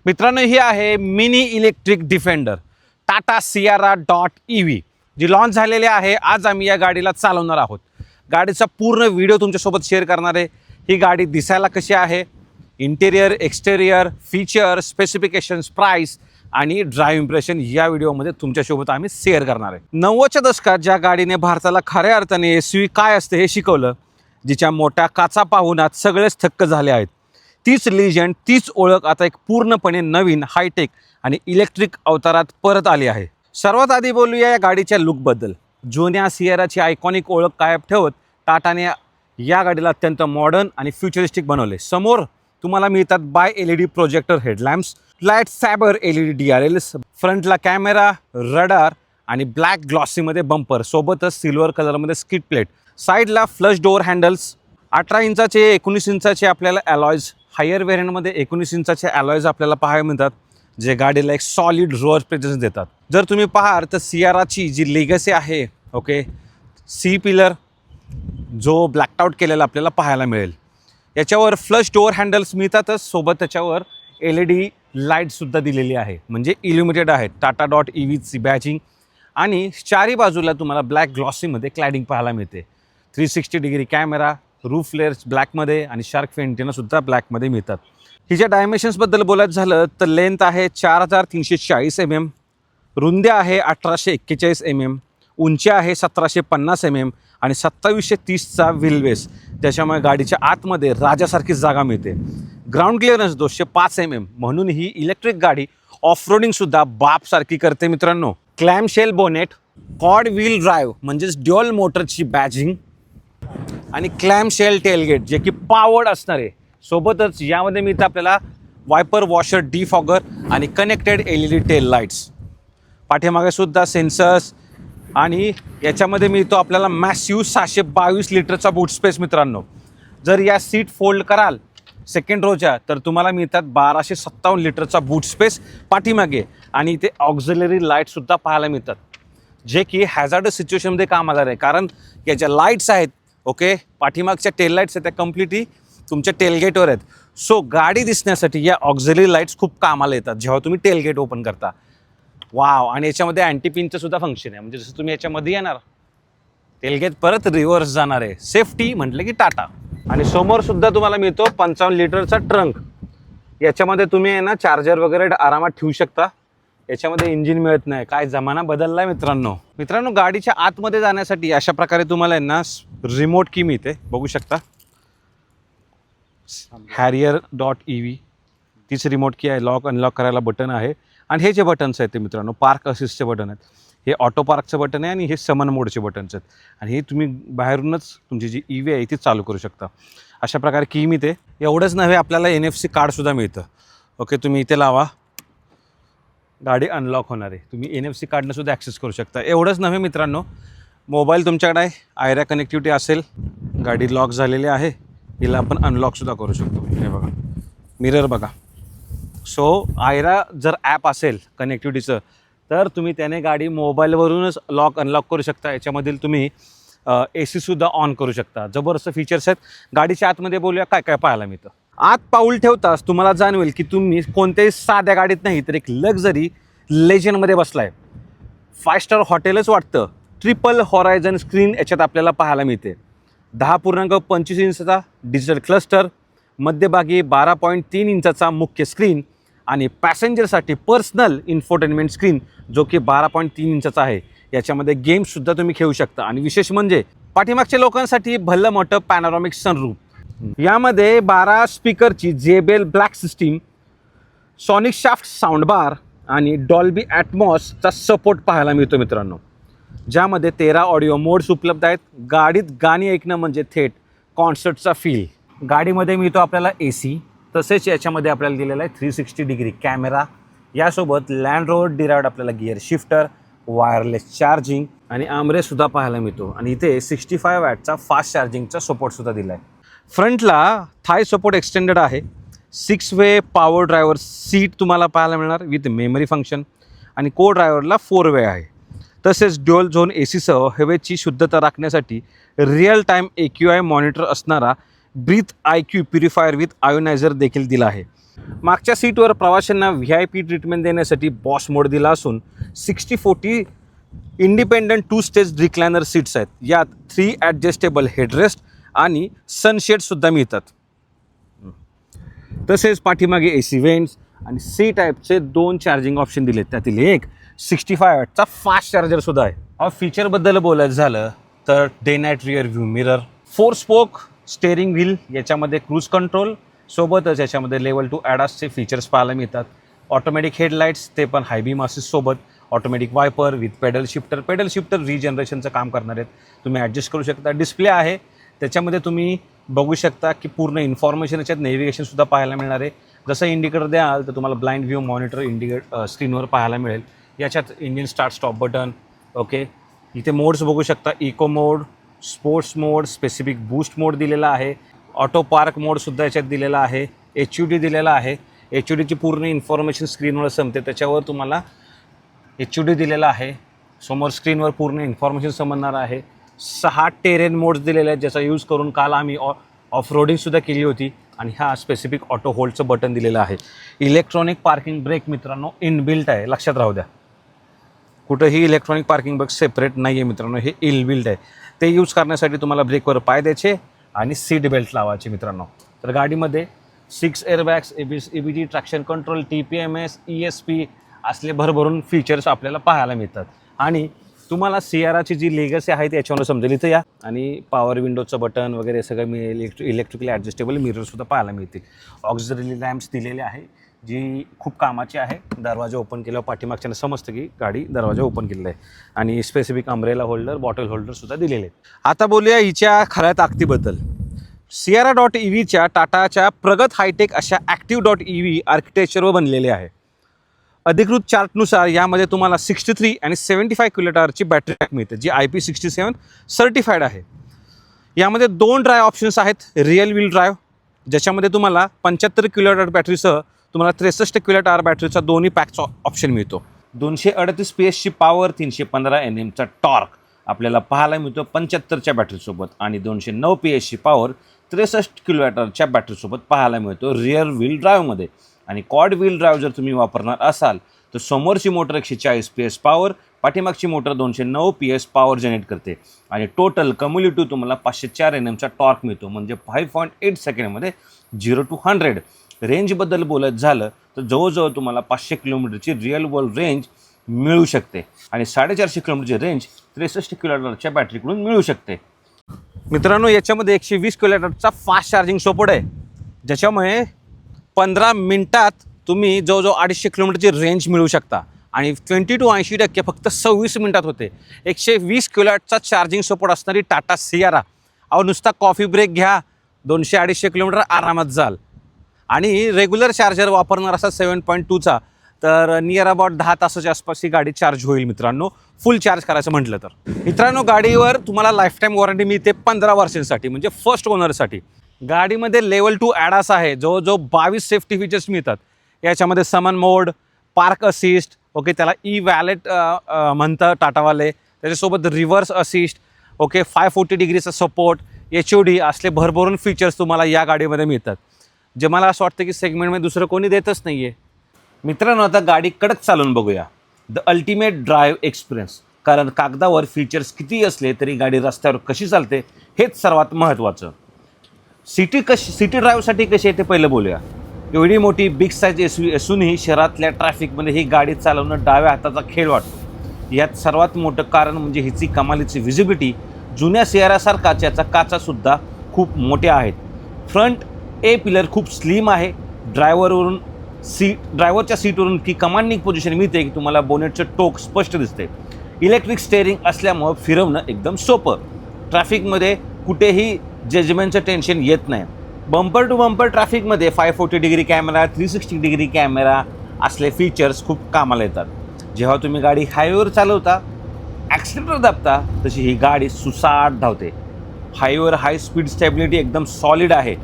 मित्रांनो, ही आहे mini electric defender Tata Sierra .EV जी लॉन्च झालेली आहे. आज आम्ही या गाडीला चालवणार आहोत. गाडीचा पूर्ण व्हिडिओ तुमच्यासोबत शेअर करणार आहे. ही गाडी दिसायला कशी आहे, interior, exterior, feature, specifications, price आणि ड्राईव्ह इम्प्रेशन या व्हिडिओमध्ये तुमच्यासोबत आम्ही शेअर करणार आहे. 90च्या दशकात ज्या गाडीने भारताला खऱ्या अर्थाने SUV काय असते हे शिकवलं, जिच्या मोठ्या काचा पाहून आज सगळेच थक्क झाले आहेत, तीच लिजंड, तीच ओळख आता एक पूर्णपणे नवीन हायटेक आणि इलेक्ट्रिक अवतारात परत आली आहे. सर्वात आधी बोलूया या गाडीच्या लुकबद्दल. जुन्या सियराची आयकॉनिक ओळख कायम ठेवत टाटाने या गाडीला अत्यंत मॉडर्न आणि फ्युचरिस्टिक बनवले. समोर तुम्हाला मिळतात bi LED projector headlamps, light sabre LED DRLs, फ्रंटला कॅमेरा, रडार आणि ब्लॅक ग्लॉसीमध्ये बंपर, सोबतच सिल्वर कलरमध्ये स्किड प्लेट, साईडला फ्लश डोअर हँडल्स, 18 इंचाचे 19 इंचाचे आपल्याला अलॉयज, हायर व्हेरियंटमध्ये 19 इंचाचे अलॉयज आपल्याला पाहायला मिळतात, जे गाडीला एक सॉलिड रोअर प्रेझेन्स देतात. जर तुम्ही पाहाल तर सियाराची जी लेगसी आहे, ओके, सी पिलर जो ब्लॅकड आउट केलेला आपल्याला पाहायला मिळेल. याच्यावर फ्लश डोअर हँडल्स मिळतातच, सोबत त्याच्यावर LED लाईटसुद्धा दिलेली आहे, म्हणजे इल्युमिनेटेड आहे. टाटा .EVची बॅजिंग आणि चारी बाजूला तुम्हाला ब्लॅक ग्लॉसीमध्ये क्लॅडिंग पाहायला मिळते. 360 डिग्री कॅमेरा, रूफ लेअर्स ब्लॅकमध्ये आणि शार्क फिन अँटेनासुद्धा ब्लॅकमध्ये मिळतात. हिच्या डायमेन्शन्सबद्दल बोलायचं झालं तर लेंथ आहे 4340 mm, रुंदी आहे 1841 mm, उंची आहे 1750 mm आणि 2730चा व्हीलबेस. त्याच्यामुळे गाडीच्या आतमध्ये राजासारखी जागा मिळते. ग्राउंड क्लिअरन्स 205 mm, म्हणून ही इलेक्ट्रिक गाडी ऑफरोडिंगसुद्धा बापसारखी करते. मित्रांनो, क्लॅमशेल बोनेट, कॉड व्हील ड्राईव्ह म्हणजेच ड्युअल मोटरची बॅजिंग आणि क्लॅमशेल टेलगेट जे की पावर्ड असणार आहे. सोबतच यामध्ये मिळतं आपल्याला वायपर, वॉशर, डिफॉगर आणि कनेक्टेड LED टेल लाईट्स. पाठीमागे सुद्धा सेन्सर्स आणि याच्यामध्ये मिळतो आपल्याला मॅसिव्ह 622 लिटरचा बूट स्पेस. मित्रांनो, जर या सीट फोल्ड कराल सेकंड रोच्या तर तुम्हाला मिळतात 1257 लिटरचा बूट स्पेस पाठीमागे, आणि इथे ऑक्झिलरी लाईटसुद्धा पाहायला मिळतात, जे की हॅझार्डस सिच्युएशनमध्ये कामाला आहे. कारण याच्या लाईट्स आहेत, ओके, पाठीमागच्या टेल लाईट्स आहेत, त्या कम्प्लिटली तुमच्या टेलगेटवर आहेत. सो गाडी दिसण्यासाठी या ऑक्झिलरी लाईट्स खूप कामाला येतात जेव्हा तुम्ही टेलगेट ओपन करता. वाव. आणि याच्यामध्ये अँटी पिनचं सुद्धा फंक्शन आहे, म्हणजे जसं तुम्ही याच्यामध्ये येणार टेलगेट परत रिव्हर्स जाणार आहे. सेफ्टी म्हटलं की टाटा. आणि समोर सुद्धा तुम्हाला मिळतो 55 लिटरचा ट्रंक. याच्यामध्ये तुम्ही आहे ना चार्जर वगैरे आरामात ठेवू शकता. याच्यामध्ये इंजिन मिळत नाही. काय जमाना बदलला आहे मित्रांनो. गाडीच्या आतमध्ये जाण्यासाठी अशा प्रकारे तुम्हाला आहे ना रिमोट की मिळते, बघू शकता. हॅरियर .EV तीच रिमोट की आहे. लॉक अनलॉक करायला बटन आहे. आणि हे जे बटन्स आहेत ते मित्रांनो पार्क असिस्टचे बटन आहेत. हे ऑटो पार्कचं बटन आहे आणि हे समन मोडचे बटन्स आहेत. आणि हे तुम्ही बाहेरूनच तुमची जी EV आहे ती चालू करू शकता. अशा प्रकारे की मिळते. एवढंच नव्हे, आपल्याला NFC कार्डसुद्धा मिळतं. ओके, तुम्ही इथे लावा, गाडी अनलॉक होणार आहे. तुम्ही NFC कार्डनं सुद्धा ॲक्सेस करू शकता. एवढंच नव्हे मित्रांनो, मोबाईल तुमच्याकडे आहे, आयरा कनेक्टिव्हिटी असेल, गाडी लॉक झालेली आहे, हिला आपण अनलॉकसुद्धा करू शकतो. हे बघा, मिरर बघा. सो आयरा जर ॲप असेल कनेक्टिव्हिटीचं तर तुम्ही त्याने गाडी मोबाईलवरूनच लॉक अनलॉक करू शकता. याच्यामधील तुम्ही AC ऑन करू शकता. जबरदस्त फीचर्स आहेत. गाडीच्या आतमध्ये बोलूया काय काय पाहायला मिळतं. आत पाऊल ठेवताच तुम्हाला जाणवेल की तुम्ही कोणत्याही साध्या गाडीत नाही तर एक लक्झरी लेजंडमध्ये बसलाय. 5 स्टार हॉटेलच वाटतं. ट्रिपल हॉरायझन स्क्रीन याच्यात आपल्याला पाहायला मिळते. 10.25 इंचचा डिजिटल क्लस्टर, मध्यभागी 12.3 इंचाचा मुख्य स्क्रीन आणि पॅसेंजरसाठी पर्सनल इन्फोटेनमेंट स्क्रीन जो की 12.3 इंचाचा आहे. याच्यामध्ये गेम्ससुद्धा तुम्ही खेळू शकता. आणि विशेष म्हणजे पाठीमागच्या लोकांसाठी भलं मोठं पॅनोरामिक सनरूफ. यामध्ये 12 स्पीकरची JBL black system, sonic shaft sound bar आणि डॉल्बी ॲटमॉसचा सपोर्ट पाहायला मिळतो. मित्रांनो, ज्यामध्ये 13 ऑडिओ मोड्स उपलब्ध आहेत. गाडीत गाणी ऐकणं म्हणजे थेट कॉन्सर्टचा फील. गाडीमध्ये मिळतो आपल्याला AC, तसेच याच्यामध्ये आपल्याला दिलेला आहे 360 डिग्री कॅमेरा. यासोबत लँड रोवर डिराइव्ड आपल्याला गिअर शिफ्टर, वायरलेस चार्जिंग आणि आमरेसुद्धा पाहायला मिळतो. आणि इथे 65 वॅटचा फास्ट चार्जिंगचा सपोर्टसुद्धा दिला आहे. फ्रंटला थाय सपोर्ट एक्सटेंडेड आहे. 6 वे पॉवर ड्रायव्हर सीट तुम्हाला पाहायला मिळणार विथ मेमरी फंक्शन. आणि को ड्रायव्हरला 4 वे आहे. तसेच ड्युअल झोन AC सह हवेची शुद्धता राखण्यासाठी रिअल टाईम AQI मॉनिटर असणारा ब्रीथ IQ प्युरिफायर विथ आयोनायझर देखील दिला आहे. मागच्या सीटवर प्रवाशांना VIP ट्रीटमेंट देण्यासाठी बॉस मोड दिला असून 60/40 इंडिपेंडंट 2 स्टेज रिक्लायनर सीट्स आहेत. यात 3 ॲडजस्टेबल हेडरेस्ट आणि सनशेडसुद्धा मिळतात. तसेच पाठीमागे AC वेंट्स आणि C टाईपचे 2 चार्जिंग ऑप्शन दिलेत. त्यातील एक 65 वॅटचा फास्ट चार्जरसुद्धा आहे. फीचरबद्दल बोलायचं झालं तर day night rear view mirror, 4 spoke steering wheel, याच्यामध्ये क्रूज कंट्रोल सोबतच याच्यामध्ये लेवल 2 ॲडासचे फीचर्स पाहायला मिळतात. ऑटोमॅटिक हेडलाईट्स ते पण हाय बीम असिस्टसोबत, automatic wiper with paddle shifter रिजनरेशनचं काम करणार आहेत. तुम्ही ॲडजस्ट करू शकता. डिस्प्ले आहे त्याच्यामध्ये तुम्ही बघू शकता की पूर्ण इन्फॉर्मेशन याच्यात नेव्हिगेशनसुद्धा पाहायला मिळणार आहे. जसं इंडिकेटर द्याल तर तुम्हाला ब्लाइंड व्ह्यू मॉनिटर स्क्रीनवर पाहायला मिळेल. याच्यात engine start stop button, okay, इथे मोड्स बघू शकता. इको मोड, स्पोर्ट्स मोड, स्पेसिफिक बूस्ट मोड दिलेला आहे. ऑटो पार्क मोडसुद्धा याच्यात दिलेला आहे. HUD दिलेला आहे. HUDची पूर्ण इन्फॉर्मेशन स्क्रीनवर समजते. त्याच्यावर तुम्हाला HUD दिलेला आहे. समोर स्क्रीनवर पूर्ण इन्फॉर्मेशन समजणार आहे. 6 टेरेन मोड्स दिलेले आहेत ज्याचा यूज करून काल आम्ही ऑफ रोडिंगसुद्धा केली होती. आणि हा स्पेसिफिक ऑटो होल्डचं बटन दिलेलं आहे. इलेक्ट्रॉनिक पार्किंग ब्रेक मित्रांनो इनबिल्ट आहे, लक्षात राहू द्या. कुठंही इलेक्ट्रॉनिक पार्किंग ब्रेक सेपरेट नाही आहे मित्रांनो, हे इनबिल्ट आहे. ते यूज करण्यासाठी तुम्हाला ब्रेकवर पाय द्यायचे आणि सीट बेल्ट लावायचे मित्रांनो. तर गाडीमध्ये 6 airbags, EBD, traction control, TPMS, ESP असले भरभरून फीचर्स आपल्याला पाहायला मिळतात. आणि तुम्हाला सियाराची जी लेगसी आहे त्याच्यावर समजेल. इथं या आणि पॉवर विंडोचं बटन वगैरे सगळं मिळेल. इलेक्ट्रिकली ॲडजस्टेबल मिररसुद्धा पाहायला मिळतील. ऑक्झिलरी लॅम्प्स दिलेले आहे जी खूप कामाची आहे. दरवाजा ओपन केल्यावर पाठीमागच्यानं समजतं की गाडी दरवाजा ओपन केलेला आहे. आणि स्पेसिफिक अम्ब्रेला होल्डर, बॉटल होल्डरसुद्धा दिलेले आहेत. आता बोलूया हिच्या खऱ्या ताकदीबद्दल. Sierra.EVच्या टाटाच्या प्रगत हायटेक अशा Active.EV आर्किटेक्चरवर बनलेले आहे. अधिकृत चार्टनुसार यामध्ये तुम्हाला 63 आणि 75 किलोवॅटची बॅटरी पॅक मिळते जी IP67 सर्टिफाईड आहे. यामध्ये 2 ड्राईव्ह ऑप्शन्स आहेत. रिअल व्हील ड्राईव्ह ज्याच्यामध्ये तुम्हाला 75 किलोवॅट बॅटरीसह तुम्हाला 63 किलोवॅट बॅटरीचा दोन्ही पॅकचा ऑप्शन मिळतो. 238 PS पॉवर, 315 Nmचा टॉर्क आपल्याला पाहायला मिळतो 75च्या बॅटरीसोबत. आणि 209 PS पॉवर 63 किलोवॅटच्या बॅटरीसोबत पाहायला मिळतो रिअर व्हील ड्राईव्हमध्ये. आणि क्वाड व्हील ड्राईव्ह जर तुम्ही वापरणार असाल तर समोरची मोटर 140 PS पॉवर, पाठीमागची मोटर 209 PS पॉवर जनरेट करते. आणि टोटल कम्युलेटिव्ह तुम्हाला 504 Nmचा टॉर्क मिळतो. म्हणजे 5.8 सेकंडमध्ये 0 to 100. रेंजबद्दल बोलत झालं तर जवळजवळ तुम्हाला 500 किलोमीटरची रिअल वर्ल्ड रेंज मिळू शकते. आणि 450 किलोमीटरची रेंज 63 किलोवॅटच्या बॅटरीकडून मिळू शकते. मित्रांनो याच्यामध्ये 120 किलोवॅटचा फास्ट चार्जिंग सपोर्ट आहे ज्याच्यामुळे 15 मिनिटात तुम्ही जवळजवळ 250 किलोमीटरची रेंज मिळू शकता. आणि 20 to 80% फक्त 26 मिनिटात होते. 120 किलोवॅटचा चार्जिंग सपोर्ट असणारी टाटा सियारा, अहो नुसता कॉफी ब्रेक घ्या 200-250 किलोमीटर आरामात जाल. आणि रेग्युलर चार्जर वापरणार असा 7.2चा तर नियर अबाउट 10 तासाच्या आसपास ही गाडी चार्ज होईल मित्रांनो, फुल चार्ज करायचं म्हटलं तर. मित्रांनो गाडीवर तुम्हाला लाईफटाईम वॉरंटी मिळते 15 वर्षांसाठी, म्हणजे फर्स्ट ओनरसाठी. गाडीमध्ये लेवल 2 ॲडास आहे, जवळजवळ 22 सेफ्टी फीचर्स मिळतात. याच्यामध्ये समन मोड, पार्क असिस्ट, ओके, त्याला वॅलेट म्हणतं टाटावाले. त्याच्यासोबत रिव्हर्स असिस्ट, ओके, 540 डिग्रीचा सपोर्ट, HUD असले भरभरून फीचर्स तुम्हाला या गाडीमध्ये मिळतात, जे मला असं वाटतं की सेगमेंटमध्ये दुसरं कोणी देतच नाही आहे. मित्रांनो आता गाडी कडक चालवून बघूया. The ultimate drive experience. कारण कागदावर फीचर्स किती असले तरी गाडी रस्त्यावर कशी चालते हेच सर्वात महत्त्वाचं. सिटी ड्राईव्हसाठी कशी आहे ते पहिलं बोलूया. एवढी मोठी बिग साईज SUV असूनही शहरातल्या ट्रॅफिकमध्ये ही गाडी चालवणं डाव्या हाताचा खेळ वाटतो. यात सर्वात मोठं कारण म्हणजे हिची कमालीची व्हिजिबिलिटी. जुन्या सियारासारखाच याचा काचासुद्धा खूप मोठ्या आहेत. फ्रंट ए पिलर खूप स्लिम आहे. ड्रायव्हरच्या सीटवरून की कमांडिंग पोझिशन मिळते की तुम्हाला बोनेटचं टोक स्पष्ट दिसते. इलेक्ट्रिक स्टेअरिंग असल्यामुळं फिरवणं एकदम सोपं. ट्रॅफिकमध्ये कुठेही जजमेंटचं टेन्शन येत नाही. बंपर टू बंपर ट्रॅफिकमध्ये 540 डिग्री कॅमेरा, 360 डिग्री कॅमेरा असले फीचर्स खूप कामाला येतात. जेव्हा तुम्ही गाडी हायवेवर चालवता, ॲक्सिलेटर दाबता, तशी ही गाडी सुसाट धावते. हायवेवर हाय स्पीड स्टेबिलिटी एकदम सॉलिड आहे.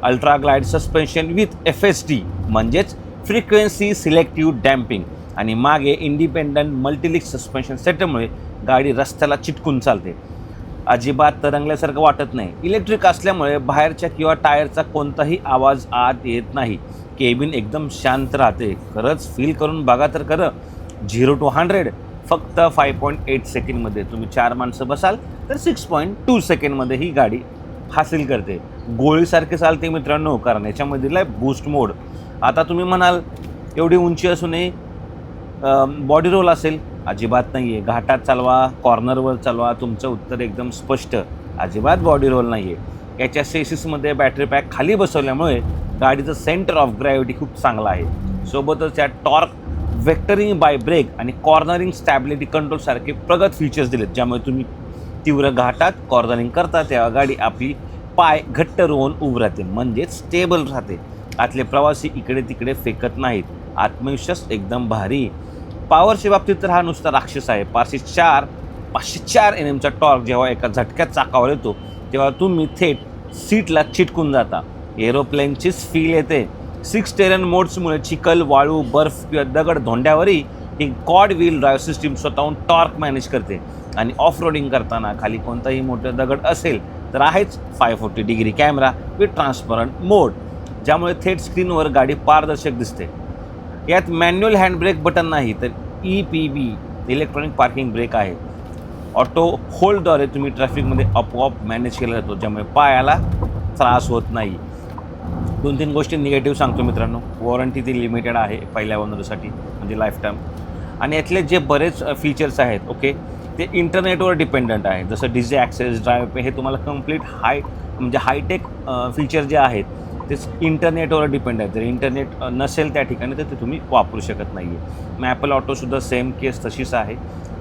Ultra glide suspension with FSD म्हणजेच फ्रिक्वेन्सी सिलेक्टिव्ह डॅम्पिंग. आणि मागे इंडिपेंडंट मल्टिलिक सस्पेन्शन सेटमुळे गाडी रस्त्याला चिटकून चालते. अजिबात तरंगल्यासारखं वाटत नाही. इलेक्ट्रिक असल्यामुळे बाहेरच्या किंवा टायरचा कोणताही आवाज आत येत नाही. केबिन एकदम शांत राहते. खरंच फील करून बघा तर खरं. 0 to 100 फक्त 5.8 सेकंडमध्ये. तुम्ही 4 माणसं बसाल तर 6.2 सेकंडमध्ये ही गाडी हासिल करते. गोळीसारखे चालते मित्रांनो, कारण याच्यामध्ये दिला आहे बूस्ट मोड. आता तुम्ही म्हणाल एवढी उंची असूनही बॉडी रोल असेल, अजिबात नाही आहे. घाटात चालवा, कॉर्नरवर चालवा, तुमचं उत्तर एकदम स्पष्ट. अजिबात बॉडी रोल नाही आहे. याच्या सेसिसमध्ये बॅटरी पॅक खाली बसवल्यामुळे गाडीचं सेंटर ऑफ ग्रॅव्हिटी खूप चांगला आहे. सोबतच या टॉर्क, वेक्टरिंग बाय ब्रेक आणि कॉर्नरिंग स्टॅबिलिटी कंट्रोलसारखे प्रगत फीचर्स दिलेत, ज्यामुळे तुम्ही तीव्र घाटात कॉर्नरिंग करता तेव्हा गाडी आपली पाय घट्ट रोवून उभं राहते, म्हणजेच स्टेबल राहते. आतले प्रवासी इकडे तिकडे फेकत नाहीत. आत्मविश्वास एकदम भारी. पॉवरच्या बाबतीत तर हा नुसता राक्षस आहे. 504 NMचा टॉर्क जेव्हा एका झटक्यात चाकावर येतो तेव्हा तुम्ही थेट सीटला चिटकून जाता. एरोप्लेनचीच फील येते. 6 टेरन मोड्समुळे चिखल, वाळू, बर्फ किंवा दगड धोंड्यावरही ही कॉड व्हील ड्राईव्ह सिस्टीम स्वतःहून टॉर्क मॅनेज करते. आणि ऑफ रोडिंग करताना खाली कोणताही मोठं दगड असेल तर आहेच 540 डिग्री कॅमेरा विथ ट्रान्सपरंट मोड, ज्यामुळे थेट स्क्रीनवर गाडी पारदर्शक दिसते. यात मॅन्युअल हँडब्रेक बटन नाही तर EPB इलेक्ट्रॉनिक पार्किंग ब्रेक आहे. ऑटो होल्डद्वारे तुम्ही ट्रॅफिकमध्ये आपोआप मॅनेज केला जातो, ज्यामुळे पायाला त्रास होत नाही. 2-3 गोष्टी निगेटिव्ह सांगतो मित्रांनो. वॉरंटी ती लिमिटेड आहे पहिल्या ओनरसाठी, म्हणजे लाईफ टाईम. आणि यातले जे बरेच फीचर्स आहेत ओके, ते इंटरनेटवर डिपेंडंट आहे. जसं डीजे ॲक्सेस, ड्राईव्ह पे, हे तुम्हाला कंप्लीट हायटेक फीचर जे आहेत तेच इंटरनेटवर डिपेंड आहे. जर इंटरनेट नसेल त्या ठिकाणी तर ते तुम्ही वापरू शकत नाही आहे. ॲपल ऑटोसुद्धा सेम केस तशीच आहे.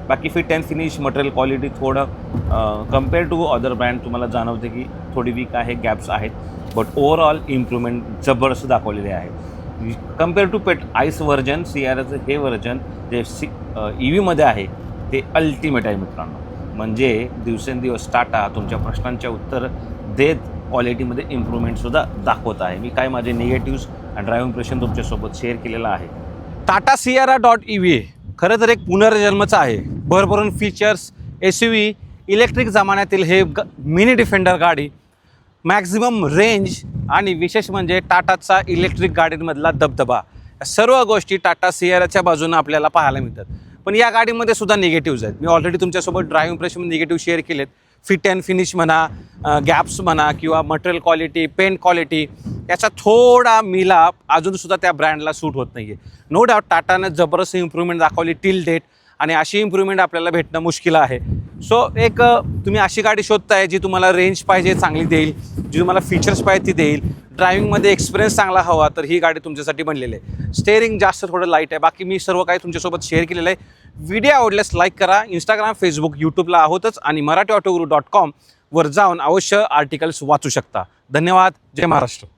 बाकी fit and finish, material quality थोडं कम्पेअर टू अदर ब्रँड तुम्हाला जाणवते की थोडी वीक आहे, गॅप्स आहेत. बट ओव्हरऑल इम्प्रूव्हमेंट जबरदस्त दाखवलेले आहे. कम्पेअर टू आईस व्हर्जन, सियाराचं हे व्हर्जन जे EVमध्ये आहे ते अल्टिमेट आहे मित्रांनो. म्हणजे दिवसेंदिवस टाटा तुमच्या प्रश्नांच्या उत्तर देत क्वालिटीमध्ये इम्प्रूव्हमेंटसुद्धा दाखवत आहे. मी काय माझे निगेटिव्स आणि ड्रायव्हिंग इम्प्रेशन तुमच्यासोबत शेअर केलेलं आहे. टाटा Sierra.EV खरं तर एक पुनर्जन्मच आहे. भरभरून फीचर्स, SUV, इलेक्ट्रिक जमान्यातील हे मिनी डिफेंडर गाडी, मॅक्झिमम रेंज आणि विशेष म्हणजे टाटाचा इलेक्ट्रिक गाडींमधला दबदबा, या सर्व गोष्टी टाटा सियाराच्या बाजूनं आपल्याला पाहायला मिळतात. पण या गाडीमध्ये सुद्धा निगेटिव्ज आहेत. मी ऑलरेडी तुमच्यासोबत ड्रायव्हिंग इम्प्रेशन निगेटिव्ह शेअर केलेत. फिट अँड फिनिश म्हणा, गॅप्स म्हणा किंवा मटेरियल क्वालिटी, पेंट क्वालिटी, याचा थोडा मिलाप अजूनसुद्धा त्या ब्रँडला सूट होत नाही आहे. नो डाऊट टाटानं जबरदस्त इम्प्रूव्हमेंट दाखवली टिल डेट, आणि अशी इम्प्रूव्हमेंट आपल्याला भेटणं मुश्किल आहे. सो एक तुम्ही अशी गाडी शोधताय जी तुम्हाला रेंज पाहिजे चांगली देईल, जी तुम्हाला फीचर्स पाहिजे ती देईल, ड्रायव्हिंगमध्ये एक्सपिरियन्स चांगला हवा, तर ही गाडी तुमच्यासाठी बनलेली आहे. स्टेअरिंग जास्त थोडं लाईट आहे. बाकी मी सर्व काही तुमच्यासोबत शेअर केलेलं आहे. व्हिडिओ आवडल्यास लाईक करा. इंस्टाग्राम, फेसबुक, यूट्यूबला आहोतच, आणि marathioautoguru.com वर जाऊन अवश्य आर्टिकल्स वाचू शकता. धन्यवाद. जय महाराष्ट्र.